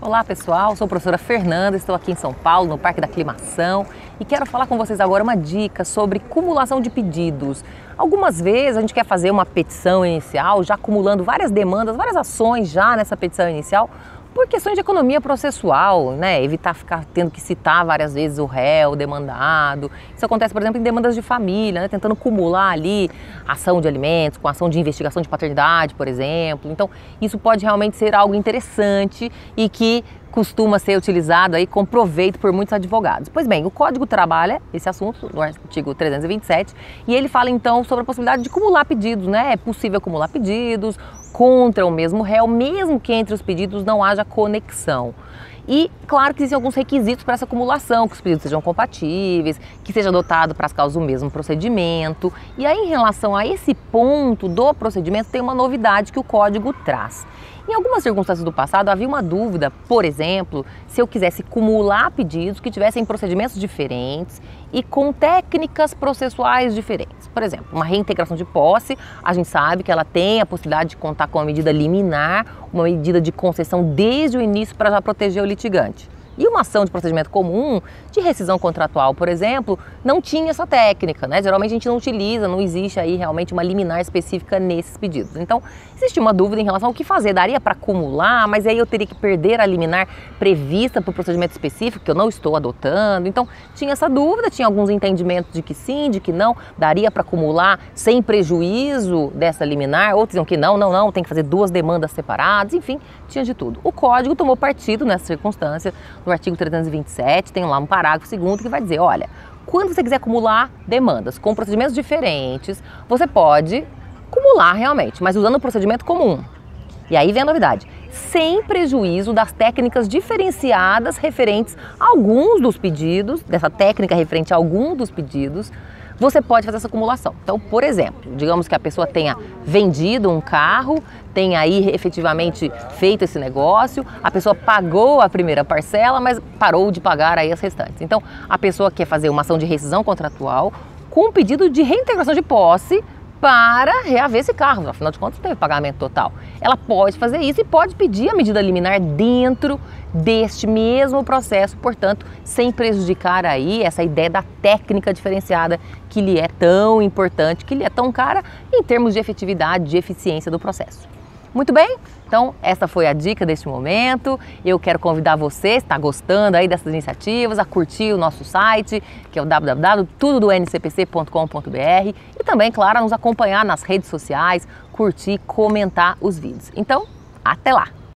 Olá pessoal, sou a professora Fernanda, estou aqui em São Paulo, no Parque da Aclimação e quero falar com vocês agora uma dica sobre cumulação de pedidos. Algumas vezes a gente quer fazer uma petição inicial, já acumulando várias demandas, várias ações já nessa petição inicial, por questões de economia processual, né? Evitar ficar tendo que citar várias vezes o réu, o demandado. Isso acontece, por exemplo, em demandas de família, né? Tentando acumular ali ação de alimentos com ação de investigação de paternidade, por exemplo. Então, isso pode realmente ser algo interessante e que costuma ser utilizado aí com proveito por muitos advogados. Pois bem, o Código trabalha esse assunto no artigo 327 e ele fala então sobre a possibilidade de acumular pedidos, né? É possível acumular pedidos contra o mesmo réu, mesmo que entre os pedidos não haja conexão. E claro que existem alguns requisitos para essa acumulação, que os pedidos sejam compatíveis, que seja adotado para as causas do mesmo procedimento. E aí, em relação a esse ponto do procedimento, tem uma novidade que o Código traz. Em algumas circunstâncias do passado havia uma dúvida, por exemplo, se eu quisesse acumular pedidos que tivessem procedimentos diferentes e com técnicas processuais diferentes. Por exemplo, uma reintegração de posse, a gente sabe que ela tem a possibilidade de contar com uma medida liminar, uma medida de concessão desde o início para já proteger o litigante. E uma ação de procedimento comum, de rescisão contratual, por exemplo, não tinha essa técnica, né? Geralmente a gente não utiliza, não existe aí realmente uma liminar específica nesses pedidos. Então, existe uma dúvida em relação ao que fazer. Daria para acumular, mas aí eu teria que perder a liminar prevista para o procedimento específico, que eu não estou adotando. Então, tinha essa dúvida, tinha alguns entendimentos de que sim, de que não, daria para acumular sem prejuízo dessa liminar. Outros diziam que não, tem que fazer duas demandas separadas, enfim, tinha de tudo. O Código tomou partido nessa circunstância. No artigo 327 tem lá um parágrafo segundo que vai dizer, olha, quando você quiser acumular demandas com procedimentos diferentes, você pode acumular realmente, mas usando o procedimento comum. E aí vem a novidade, sem prejuízo das técnicas diferenciadas referentes a alguns dos pedidos, dessa técnica referente a algum dos pedidos, você pode fazer essa acumulação. Então, por exemplo, digamos que a pessoa tenha vendido um carro, tenha aí efetivamente feito esse negócio, a pessoa pagou a primeira parcela, mas parou de pagar aí as restantes. Então, a pessoa quer fazer uma ação de rescisão contratual com um pedido de reintegração de posse para reaver esse carro, afinal de contas teve pagamento total. Ela pode fazer isso e pode pedir a medida liminar dentro deste mesmo processo, portanto, sem prejudicar aí essa ideia da técnica diferenciada que lhe é tão importante, que lhe é tão cara em termos de efetividade, de eficiência do processo. Muito bem? Então, essa foi a dica deste momento. Eu quero convidar você, se está gostando aí dessas iniciativas, a curtir o nosso site, que é o www.tudodonCPC.com.br e também, claro, a nos acompanhar nas redes sociais, curtir, comentar os vídeos. Então, até lá!